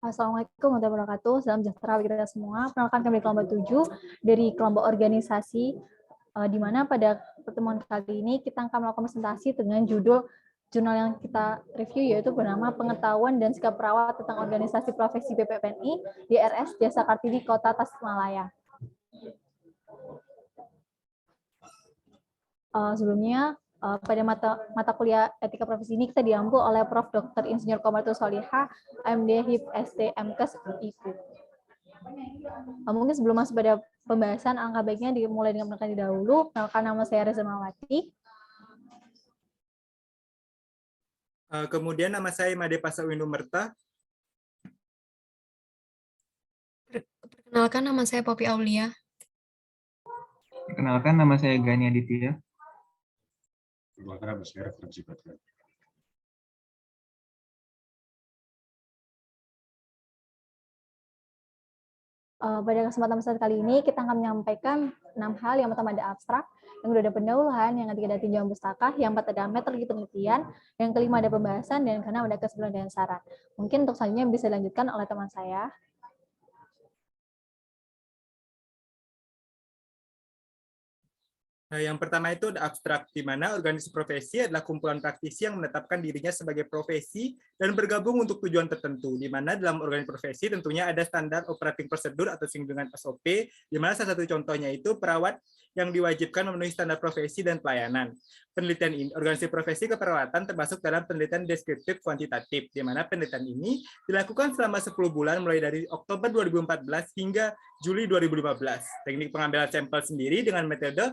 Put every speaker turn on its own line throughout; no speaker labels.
Assalamualaikum warahmatullahi wabarakatuh. Salam sejahtera bagi kita semua. Perkenalkan kami kelompok 7 dari kelompok organisasi, di mana pada pertemuan kali ini kita akan melakukan presentasi dengan judul jurnal yang kita review, yaitu bernama Pengetahuan dan Sikap Perawat tentang Organisasi Profesi BPPNI di RS Desa Kartini, Kota Tasikmalaya. Sebelumnya, pada mata kuliah etika profesi ini kita diampu oleh Prof. Dr. Insinyur Komartus Solihah, MD HIP ST MKes IPU. Mungkin sebelum masuk pada pembahasan, angka baiknya dimulai dengan perkenalkan dahulu. Perkenalkan, nama saya Reza Mawati.
Kemudian nama saya Made Pasa Windu Merta.
Perkenalkan, nama saya Poppy Aulia.
Perkenalkan, nama saya Gani Aditya.
Perkenalkan, nama saya Referensi Baterai.
Pada kesempatan kali ini kita akan menyampaikan 6 hal. Yang pertama ada abstrak, yang kedua ada pendahuluan, yang ketiga ada tinjauan pustaka, yang keempat ada metodologi penelitian, yang kelima ada pembahasan, dan yang keenam ada kesimpulan dan saran. Mungkin untuk selanjutnya bisa dilanjutkan oleh teman saya.
Yang pertama itu ada abstrak, di mana organisasi profesi adalah kumpulan praktisi yang menetapkan dirinya sebagai profesi dan bergabung untuk tujuan tertentu, di mana dalam organisasi profesi tentunya ada standar operating prosedur atau disingkat dengan SOP, di mana salah satu contohnya itu perawat yang diwajibkan memenuhi standar profesi dan pelayanan. Penelitian ini, organisasi profesi keperawatan termasuk dalam penelitian deskriptif kuantitatif, di mana penelitian ini dilakukan selama 10 bulan mulai dari Oktober 2014 hingga Juli 2015. Teknik pengambilan sampel sendiri dengan metode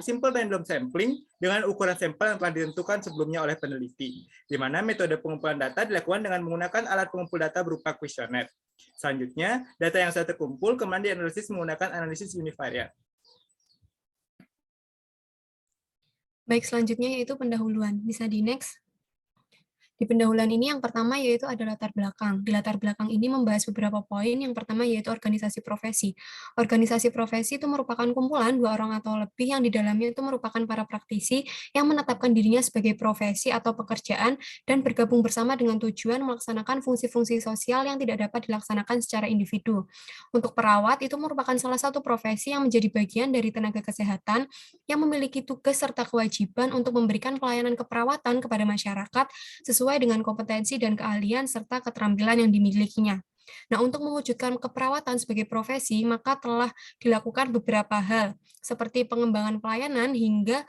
simple random sampling dengan ukuran sampel yang telah ditentukan sebelumnya oleh peneliti, di mana metode pengumpulan data dilakukan dengan menggunakan alat pengumpul data berupa kuesioner. Selanjutnya, data yang sudah terkumpul kemudian dianalisis menggunakan analisis univariat.
Baik, selanjutnya yaitu pendahuluan. Bisa di next. Di pendahuluan ini yang pertama yaitu ada latar belakang. Di latar belakang ini membahas beberapa poin. Yang pertama yaitu organisasi profesi. Organisasi profesi itu merupakan kumpulan 2 orang atau lebih yang di dalamnya itu merupakan para praktisi yang menetapkan dirinya sebagai profesi atau pekerjaan dan bergabung bersama dengan tujuan melaksanakan fungsi-fungsi sosial yang tidak dapat dilaksanakan secara individu. Untuk perawat itu merupakan salah satu profesi yang menjadi bagian dari tenaga kesehatan yang memiliki tugas serta kewajiban untuk memberikan pelayanan keperawatan kepada masyarakat sesuai dengan kompetensi dan keahlian serta keterampilan yang dimilikinya. Nah, untuk mewujudkan keperawatan sebagai profesi, maka telah dilakukan beberapa hal, seperti pengembangan pelayanan hingga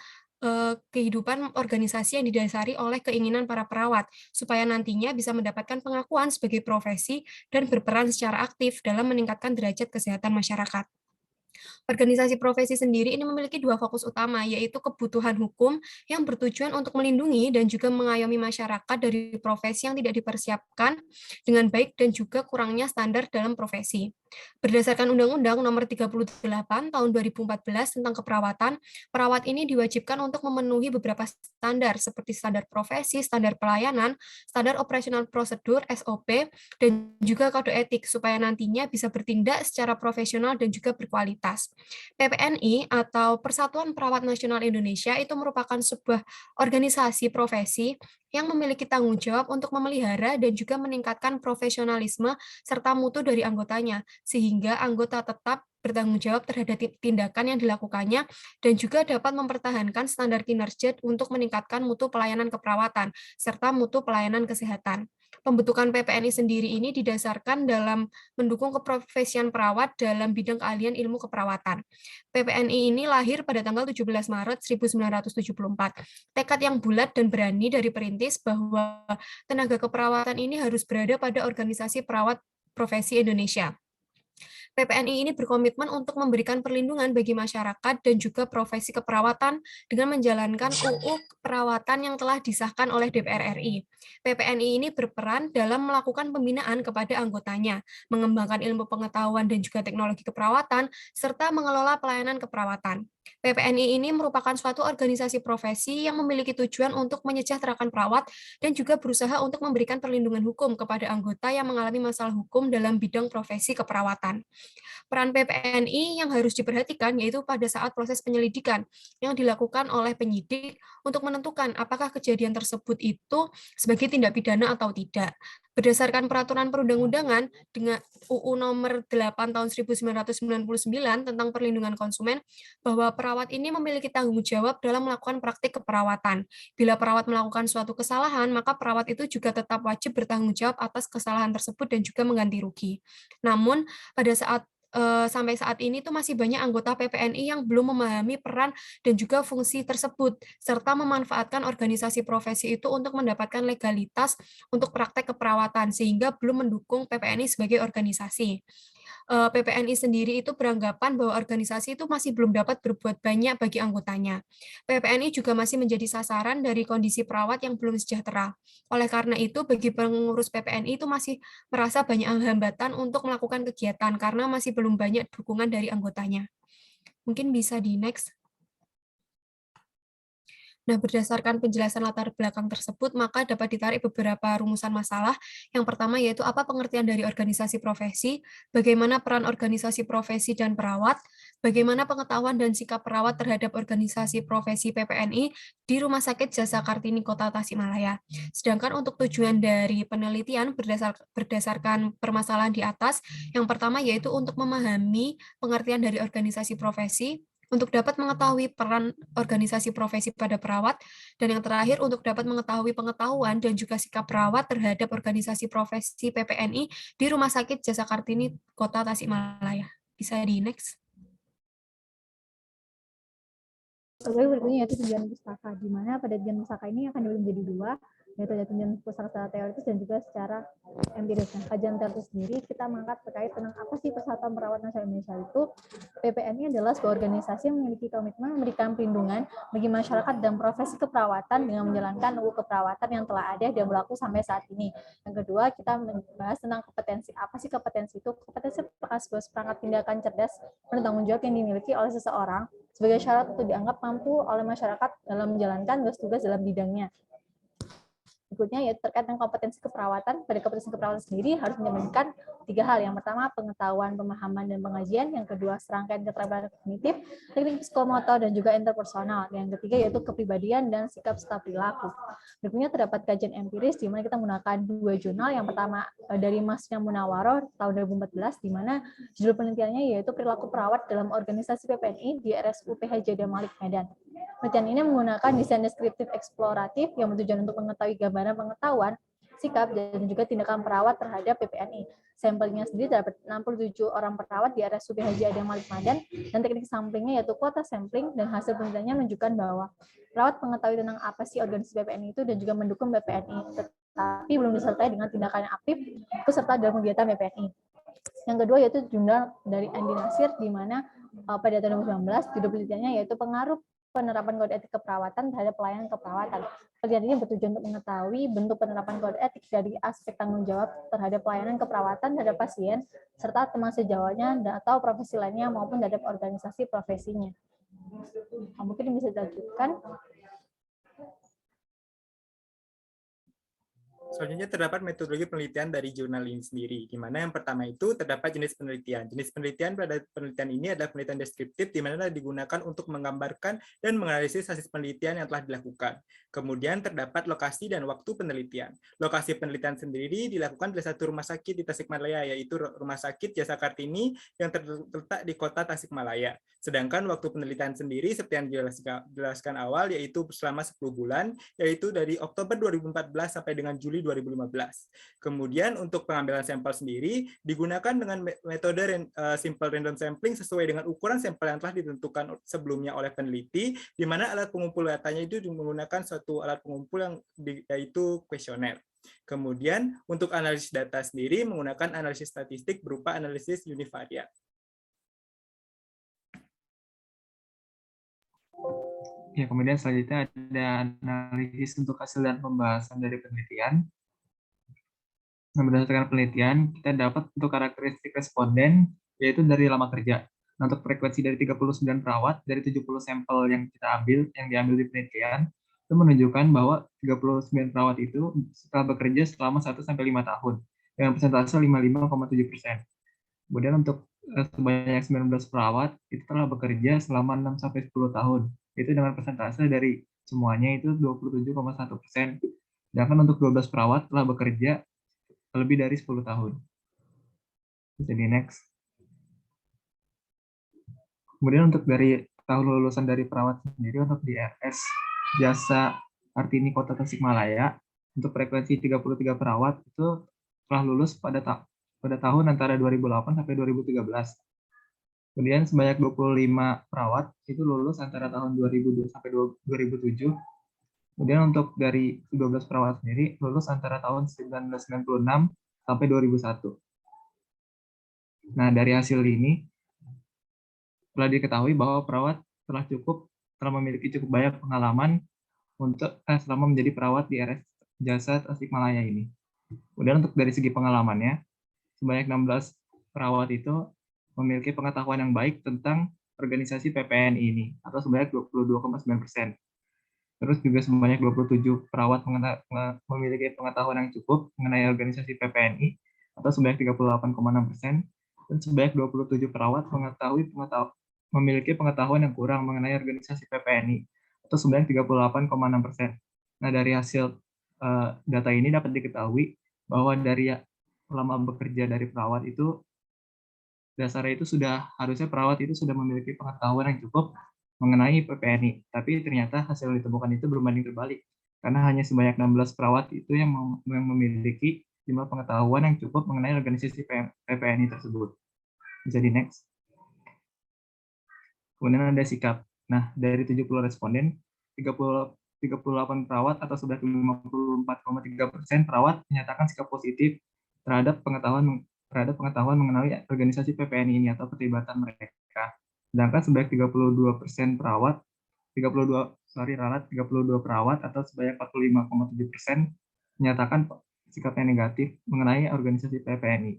kehidupan organisasi yang didasari oleh keinginan para perawat, supaya nantinya bisa mendapatkan pengakuan sebagai profesi dan berperan secara aktif dalam meningkatkan derajat kesehatan masyarakat. Organisasi profesi sendiri ini memiliki 2 fokus utama, yaitu kebutuhan hukum yang bertujuan untuk melindungi dan juga mengayomi masyarakat dari profesi yang tidak dipersiapkan dengan baik dan juga kurangnya standar dalam profesi. Berdasarkan Undang-Undang Nomor 38 Tahun 2014 tentang keperawatan, perawat ini diwajibkan untuk memenuhi beberapa standar seperti standar profesi, standar pelayanan, standar operasional prosedur (SOP), dan juga kode etik supaya nantinya bisa bertindak secara profesional dan juga berkualitas. PPNI atau Persatuan Perawat Nasional Indonesia itu merupakan sebuah organisasi profesi yang memiliki tanggung jawab untuk memelihara dan juga meningkatkan profesionalisme serta mutu dari anggotanya, sehingga anggota tetap bertanggung jawab terhadap tindakan yang dilakukannya dan juga dapat mempertahankan standar kinerja untuk meningkatkan mutu pelayanan keperawatan serta mutu pelayanan kesehatan. Pembentukan PPNI sendiri ini didasarkan dalam mendukung keprofesian perawat dalam bidang keahlian ilmu keperawatan. PPNI ini lahir pada tanggal 17 Maret 1974. Tekad yang bulat dan berani dari perintis bahwa tenaga keperawatan ini harus berada pada organisasi perawat profesi Indonesia. PPNI ini berkomitmen untuk memberikan perlindungan bagi masyarakat dan juga profesi keperawatan dengan menjalankan UU Keperawatan yang telah disahkan oleh DPR RI. PPNI ini berperan dalam melakukan pembinaan kepada anggotanya, mengembangkan ilmu pengetahuan dan juga teknologi keperawatan, serta mengelola pelayanan keperawatan. PPNI ini merupakan suatu organisasi profesi yang memiliki tujuan untuk menyejahterakan perawat dan juga berusaha untuk memberikan perlindungan hukum kepada anggota yang mengalami masalah hukum dalam bidang profesi keperawatan. Peran PPNI yang harus diperhatikan yaitu pada saat proses penyelidikan yang dilakukan oleh penyidik untuk menentukan apakah kejadian tersebut itu sebagai tindak pidana atau tidak. Berdasarkan peraturan perundang-undangan dengan UU nomor 8 tahun 1999 tentang perlindungan konsumen, bahwa perawat ini memiliki tanggung jawab dalam melakukan praktik keperawatan. Bila perawat melakukan suatu kesalahan, maka perawat itu juga tetap wajib bertanggung jawab atas kesalahan tersebut dan juga mengganti rugi. Namun, pada saat sampai saat ini tuh masih banyak anggota PPNI yang belum memahami peran dan juga fungsi tersebut, serta memanfaatkan organisasi profesi itu untuk mendapatkan legalitas untuk praktek keperawatan, sehingga belum mendukung PPNI sebagai organisasi. PPNI sendiri itu beranggapan bahwa organisasi itu masih belum dapat berbuat banyak bagi anggotanya. PPNI juga masih menjadi sasaran dari kondisi perawat yang belum sejahtera. Oleh karena itu, bagi pengurus PPNI itu masih merasa banyak hambatan untuk melakukan kegiatan karena masih belum banyak dukungan dari anggotanya. Mungkin bisa di next. Nah, berdasarkan penjelasan latar belakang tersebut, maka dapat ditarik beberapa rumusan masalah. Yang pertama yaitu apa pengertian dari organisasi profesi, bagaimana peran organisasi profesi dan perawat, bagaimana pengetahuan dan sikap perawat terhadap organisasi profesi PPNI di Rumah Sakit Jasa Kartini Kota Tasikmalaya. Sedangkan untuk tujuan dari penelitian berdasarkan permasalahan di atas, yang pertama yaitu untuk memahami pengertian dari organisasi profesi, untuk dapat mengetahui peran organisasi profesi pada perawat, dan yang terakhir untuk dapat mengetahui pengetahuan dan juga sikap perawat terhadap organisasi profesi PPNI di Rumah Sakit Jasa Kartini Kota Tasikmalaya. Bisa di next.
Lalu berikutnya yaitu tujuan pustaka, di mana pada tujuan pustaka ini akan dibagi menjadi dua, yaitu ada tujuan pustaka secara teoritis dan juga secara empiris. Nah, kajian teoritis sendiri kita mengangkat terkait tentang apa sih Persatuan Perawat Nasional Indonesia itu. PPNI adalah sebuah organisasi yang memiliki komitmen memberikan perlindungan bagi masyarakat dan profesi keperawatan dengan menjalankan UU keperawatan yang telah ada dan berlaku sampai saat ini. Yang kedua, kita membahas tentang kompetensi. Apa sih kompetensi itu? Kompetensi merupakan sebuah perangkat tindakan cerdas bertanggung jawab yang dimiliki oleh seseorang sebagai syarat untuk dianggap mampu oleh masyarakat dalam menjalankan tugas-tugas dalam bidangnya. Berikutnya yaitu terkait dengan kompetensi keperawatan. Pada kompetensi keperawatan sendiri harus menjaminkan tiga hal. Yang pertama, pengetahuan, pemahaman, dan pengajian. Yang kedua, serangkaian keterampilan kognitif, teknik psikomotor, dan juga interpersonal. Yang ketiga yaitu kepribadian dan sikap serta perilaku. Berikutnya terdapat kajian empiris di mana kita menggunakan dua jurnal. Yang pertama dari Masnya Munawaroh tahun 2014, di mana judul penelitiannya yaitu perilaku perawat dalam organisasi PPNI di RSU PH Jada Malik Medan. Penelitian ini menggunakan desain deskriptif eksploratif yang bertujuan untuk mengetahui gambaran pengetahuan, sikap, dan juga tindakan perawat terhadap PPNI. Sampelnya sendiri dapat 67 orang perawat di RSUD Haji Adam Malik Medan, dan teknik samplingnya yaitu kuota sampling, dan hasil penelitiannya menunjukkan bahwa perawat mengetahui tentang apa sih organisasi PPNI itu dan juga mendukung PPNI, tetapi belum disertai dengan tindakan yang aktif serta dalam kegiatan PPNI. Yang kedua yaitu jurnal dari Andi Nasir, di mana pada tahun 2019 judul penelitiannya yaitu pengaruh penerapan kode etik keperawatan terhadap pelayanan keperawatan. Penelitian ini bertujuan untuk mengetahui bentuk penerapan kode etik dari aspek tanggung jawab terhadap pelayanan keperawatan terhadap pasien, serta teman sejawatnya atau profesi lainnya maupun terhadap organisasi profesinya. Mungkin bisa dilanjutkan.
Selanjutnya terdapat metodologi penelitian dari jurnal ini sendiri, di mana yang pertama itu terdapat jenis penelitian. Jenis penelitian pada penelitian ini adalah penelitian deskriptif, di mana digunakan untuk menggambarkan dan menganalisis hasil penelitian yang telah dilakukan. Kemudian terdapat lokasi dan waktu penelitian. Lokasi penelitian sendiri dilakukan di satu rumah sakit di Tasikmalaya, yaitu Rumah Sakit Jasa Kartini yang terletak di kota Tasikmalaya. Sedangkan waktu penelitian sendiri seperti yang dijelaskan awal, yaitu selama 10 bulan, yaitu dari Oktober 2014 sampai dengan Juli 2015. Kemudian untuk pengambilan sampel sendiri digunakan dengan metode simple random sampling sesuai dengan ukuran sampel yang telah ditentukan sebelumnya oleh peneliti, di mana alat pengumpul datanya itu menggunakan suatu alat pengumpul yang yaitu kuesioner. Kemudian untuk analisis data sendiri menggunakan analisis statistik berupa analisis univariat.
Ya, kemudian selanjutnya ada analisis untuk hasil dan pembahasan dari penelitian. Nah, berdasarkan penelitian, kita dapat untuk karakteristik responden, yaitu dari lama kerja. Nah, untuk frekuensi dari 39 perawat, dari 70 sampel yang kita ambil, yang diambil di penelitian, itu menunjukkan bahwa 39 perawat itu setelah bekerja selama 1-5 tahun, dengan persentase 55,7%. Kemudian untuk sebanyak 19 perawat, itu telah bekerja selama 6-10 tahun. Itu dengan persentase dari semuanya itu 27,1%. Sedangkan untuk 12 perawat telah bekerja lebih dari 10 tahun. Jadi next. Kemudian untuk dari tahun lulusan dari perawat sendiri, untuk di RS Jasa Kartini Kota Tasikmalaya, untuk frekuensi 33 perawat itu telah lulus pada tahun antara 2008 sampai 2013. Kemudian sebanyak 25 perawat itu lulus antara tahun 2002 sampai 2007. Kemudian untuk dari 12 perawat sendiri lulus antara tahun 1996 sampai 2001. Nah, dari hasil ini telah diketahui bahwa perawat telah memiliki cukup banyak pengalaman selama menjadi perawat di RS Jasa Tasikmalaya ini. Kemudian untuk dari segi pengalamannya, sebanyak 16 perawat itu memiliki pengetahuan yang baik tentang organisasi PPNI ini, atau sebanyak 22,9%. Terus juga sebanyak 27 perawat memiliki pengetahuan yang cukup mengenai organisasi PPNI, atau sebanyak 38,6%. Dan sebanyak 27 perawat memiliki pengetahuan yang kurang mengenai organisasi PPNI, atau sebanyak 38,6%. Nah, dari hasil data ini dapat diketahui bahwa dari lama bekerja dari perawat itu, dasarnya itu harusnya perawat itu sudah memiliki pengetahuan yang cukup mengenai PPNI. Tapi ternyata hasil yang ditemukan itu berbanding terbalik, karena hanya sebanyak 16 perawat itu yang memiliki jumlah pengetahuan yang cukup mengenai organisasi PPNI tersebut. Bisa di next. Kemudian ada sikap. Nah, dari 70 responden, 38 perawat atau sebanyak 54,3% perawat menyatakan sikap positif terhadap pengetahuan mengenai organisasi PPNI ini atau keterlibatan mereka. Sedangkan sebanyak 32% perawat, 32 perawat atau sebanyak 45,7% menyatakan sikapnya negatif mengenai organisasi PPNI.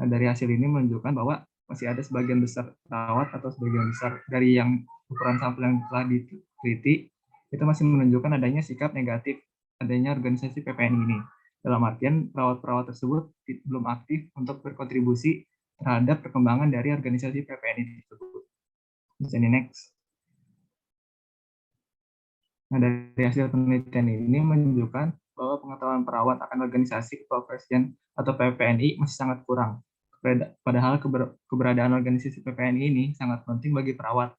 Nah, dari hasil ini menunjukkan bahwa masih ada sebagian besar perawat atau sebagian besar dari yang ukuran sampel yang telah diteliti itu masih menunjukkan adanya sikap negatif adanya organisasi PPNI ini. Dalam artian perawat-perawat tersebut belum aktif untuk berkontribusi terhadap perkembangan dari organisasi PPNI tersebut. Bisa di next. Nah, dari hasil penelitian ini menunjukkan bahwa pengetahuan perawat akan organisasi keprofesian atau PPNI masih sangat kurang. Padahal keberadaan organisasi PPNI ini sangat penting bagi perawat,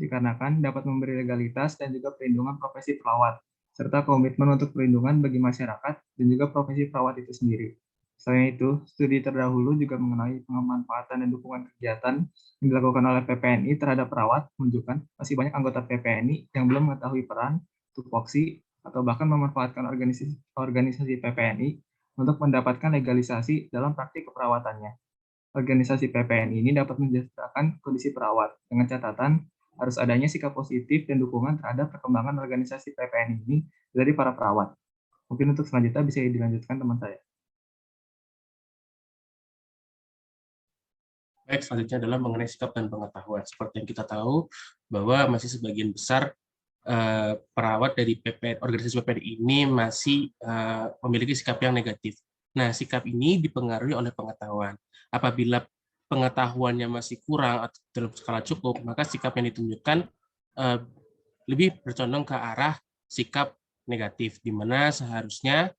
dikarenakan dapat memberi legalitas dan juga perlindungan profesi perawat, serta komitmen untuk perlindungan bagi masyarakat dan juga profesi perawat itu sendiri. Selain itu, studi terdahulu juga mengenai pemanfaatan dan dukungan kegiatan yang dilakukan oleh PPNI terhadap perawat menunjukkan masih banyak anggota PPNI yang belum mengetahui peran, tupoksi, atau bahkan memanfaatkan organisasi PPNI untuk mendapatkan legalisasi dalam praktik keperawatannya. Organisasi PPNI ini dapat mensejahterakan kondisi perawat dengan catatan harus adanya sikap positif dan dukungan terhadap perkembangan organisasi PPNI ini dari para perawat. Mungkin untuk selanjutnya bisa dilanjutkan teman saya.
Baik, selanjutnya adalah mengenai sikap dan pengetahuan. Seperti yang kita tahu bahwa masih sebagian besar perawat dari organisasi PPNI ini masih memiliki sikap yang negatif. Nah, sikap ini dipengaruhi oleh pengetahuan. Apabila pengetahuannya masih kurang atau dalam skala cukup, maka sikap yang ditunjukkan lebih bercondong ke arah sikap negatif, di mana seharusnya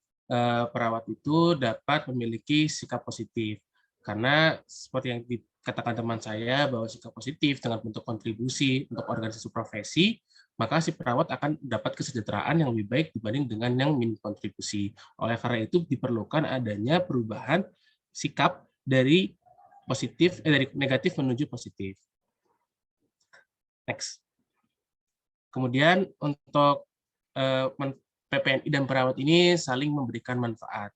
perawat itu dapat memiliki sikap positif. Karena seperti yang dikatakan teman saya, bahwa sikap positif dengan bentuk kontribusi untuk organisasi profesi, maka si perawat akan dapat kesejahteraan yang lebih baik dibanding dengan yang minim kontribusi. Oleh karena itu diperlukan adanya perubahan sikap dari dari negatif menuju positif. Next. Kemudian untuk PPNI dan perawat ini saling memberikan manfaat,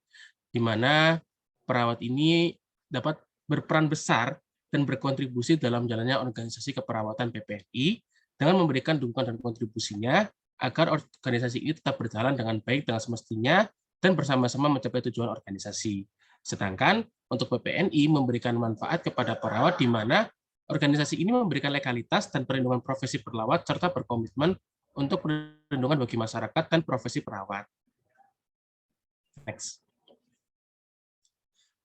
di mana perawat ini dapat berperan besar dan berkontribusi dalam jalannya organisasi keperawatan PPNI dengan memberikan dukungan dan kontribusinya agar organisasi ini tetap berjalan dengan baik dengan semestinya dan bersama-sama mencapai tujuan organisasi. Sedangkan untuk PPNI memberikan manfaat kepada perawat di mana organisasi ini memberikan legalitas dan perlindungan profesi perawat serta berkomitmen untuk perlindungan bagi masyarakat dan profesi perawat. Next.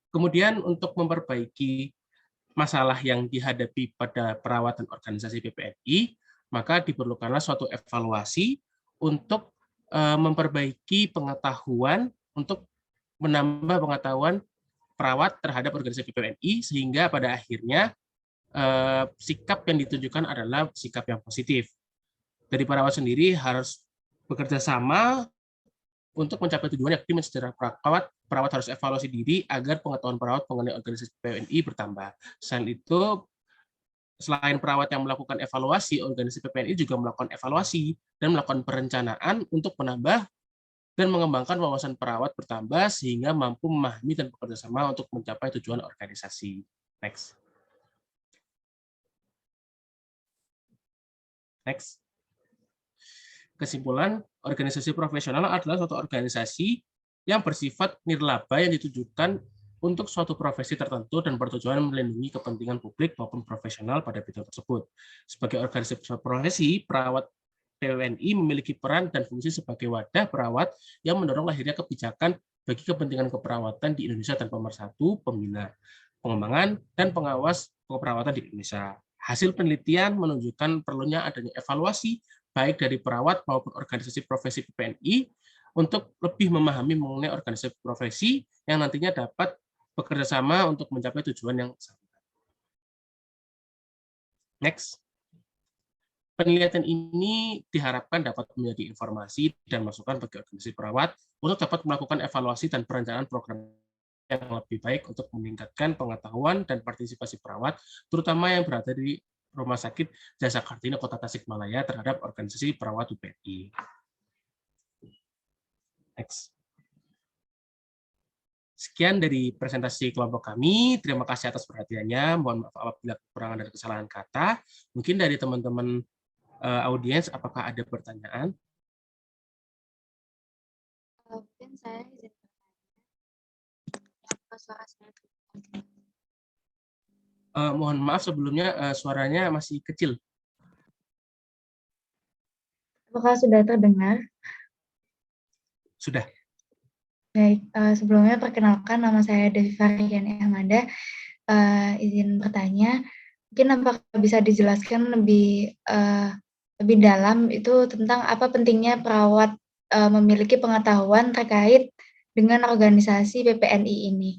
Kemudian untuk memperbaiki masalah yang dihadapi pada perawat dan organisasi PPNI, maka diperlukanlah suatu evaluasi untuk memperbaiki pengetahuan, untuk menambah pengetahuan perawat terhadap organisasi PPNI, sehingga pada akhirnya sikap yang ditunjukkan adalah sikap yang positif. Dari perawat sendiri harus bekerja sama untuk mencapai tujuan, yakni mensejahterakan perawat. Perawat harus evaluasi diri agar pengetahuan perawat mengenai organisasi PPNI bertambah. Selain itu, selain perawat yang melakukan evaluasi, organisasi PPNI juga melakukan evaluasi dan melakukan perencanaan untuk menambah dan mengembangkan wawasan perawat bertambah sehingga mampu memahami dan bekerja sama untuk mencapai tujuan organisasi. Next. Next. Kesimpulan, organisasi profesional adalah suatu organisasi yang bersifat nirlaba yang ditujukan untuk suatu profesi tertentu dan bertujuan melindungi kepentingan publik maupun profesional pada bidang tersebut. Sebagai organisasi profesi, perawat PWNI memiliki peran dan fungsi sebagai wadah perawat yang mendorong lahirnya kebijakan bagi kepentingan keperawatan di Indonesia dan pemersatu, pembina, pengembangan, dan pengawas keperawatan di Indonesia. Hasil penelitian menunjukkan perlunya adanya evaluasi baik dari perawat maupun organisasi profesi PPNI untuk lebih memahami mengenai organisasi profesi yang nantinya dapat bekerja sama untuk mencapai tujuan yang sama. Next. Penelitian ini diharapkan dapat menjadi informasi dan masukan bagi organisasi perawat untuk dapat melakukan evaluasi dan perencanaan program yang lebih baik untuk meningkatkan pengetahuan dan partisipasi perawat, terutama yang berada di Rumah Sakit Jasa Kartini Kota Tasikmalaya terhadap organisasi perawat UPNI. Next. Sekian dari presentasi kelompok kami. Terima kasih atas perhatiannya. Mohon maaf apabila kekurangan dan kesalahan kata. Mungkin dari teman-teman audiens, apakah ada pertanyaan?
Mungkin saya izin bertanya.
Mohon maaf sebelumnya suaranya masih kecil.
Apakah sudah terdengar?
Sudah.
Baik, sebelumnya perkenalkan nama saya Devi Faryani Ahmada. Izin bertanya, mungkin apakah bisa dijelaskan lebih dalam itu tentang apa pentingnya perawat memiliki pengetahuan terkait dengan organisasi PPNI ini?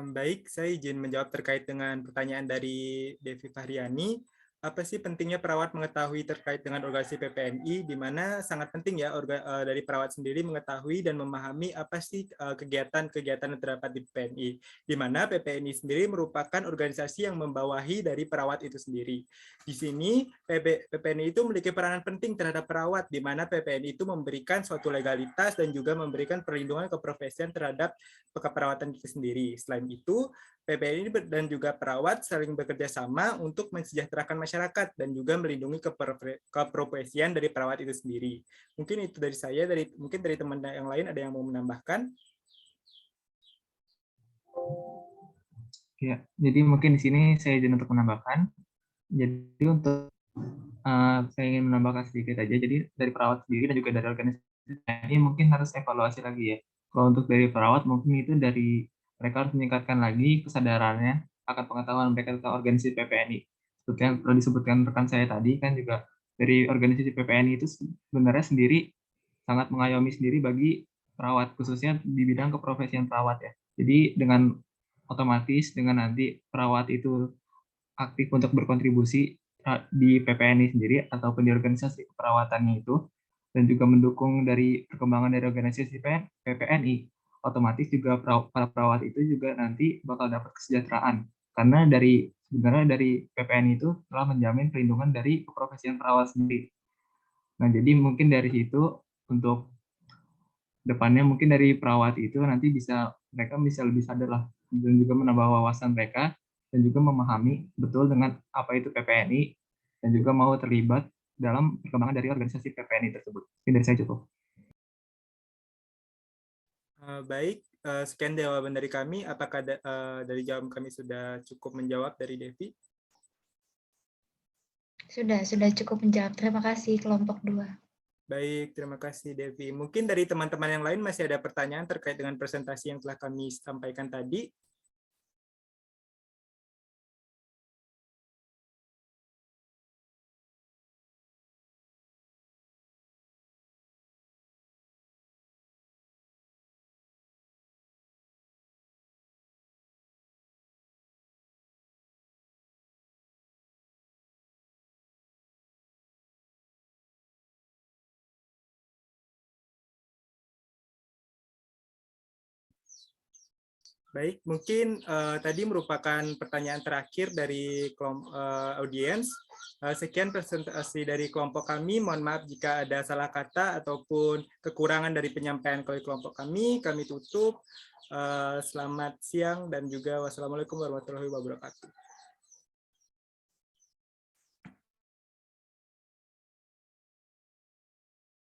Baik, saya izin menjawab terkait dengan pertanyaan dari Devi Fahriani. Apa sih pentingnya perawat mengetahui terkait dengan organisasi PPNI, di mana sangat penting ya dari perawat sendiri mengetahui dan memahami apa sih kegiatan-kegiatan yang terdapat di PPNI, di mana PPNI sendiri merupakan organisasi yang membawahi dari perawat itu sendiri. Di sini PPNI itu memiliki peranan penting terhadap perawat, di mana PPNI itu memberikan suatu legalitas dan juga memberikan perlindungan keprofesian terhadap keperawatan itu sendiri. Selain itu, PPNI dan juga perawat saling bekerja sama untuk mensejahterakan masyarakat dan juga melindungi keprofesian dari perawat itu sendiri. Mungkin itu dari saya, mungkin dari teman yang lain ada yang mau menambahkan?
Ya, jadi mungkin di sini saya izin untuk menambahkan. Jadi untuk saya ingin menambahkan sedikit aja. Jadi dari perawat sendiri dan juga dari organisasi ini mungkin harus evaluasi lagi ya. Kalau untuk dari perawat mungkin itu dari mereka harus meningkatkan lagi kesadarannya akan pengetahuan mereka tentang organisasi PPNI. Seperti yang perlu disebutkan rekan saya tadi kan juga dari organisasi PPNI itu sebenarnya sendiri sangat mengayomi sendiri bagi perawat, khususnya di bidang keprofesian perawat ya. Jadi dengan otomatis dengan nanti perawat itu aktif untuk berkontribusi di PPNI sendiri ataupun di organisasi keperawatannya itu, dan juga mendukung dari perkembangan dari organisasi PPNI, otomatis juga para perawat itu juga nanti bakal dapat kesejahteraan. Karena sebenarnya dari PPNI itu telah menjamin perlindungan dari keprofesian perawat sendiri. Nah, jadi mungkin dari situ untuk depannya mungkin dari perawat itu nanti mereka bisa lebih sadar lah dan juga menambah wawasan mereka dan juga memahami betul dengan apa itu PPNI dan juga mau terlibat dalam perkembangan dari organisasi PPNI tersebut. Ini dari saya cukup.
Baik, sekian jawaban dari kami. Apakah dari jawaban kami sudah cukup menjawab dari Devi?
Sudah cukup menjawab. Terima kasih kelompok 2.
Baik, terima kasih Devi. Mungkin dari teman-teman yang lain masih ada pertanyaan terkait dengan presentasi yang telah kami sampaikan tadi. Baik, mungkin tadi merupakan pertanyaan terakhir dari audiens. Sekian presentasi dari kelompok kami. Mohon maaf jika ada salah kata ataupun kekurangan dari penyampaian dari kelompok kami. Kami tutup. Selamat siang dan juga wassalamualaikum warahmatullahi wabarakatuh.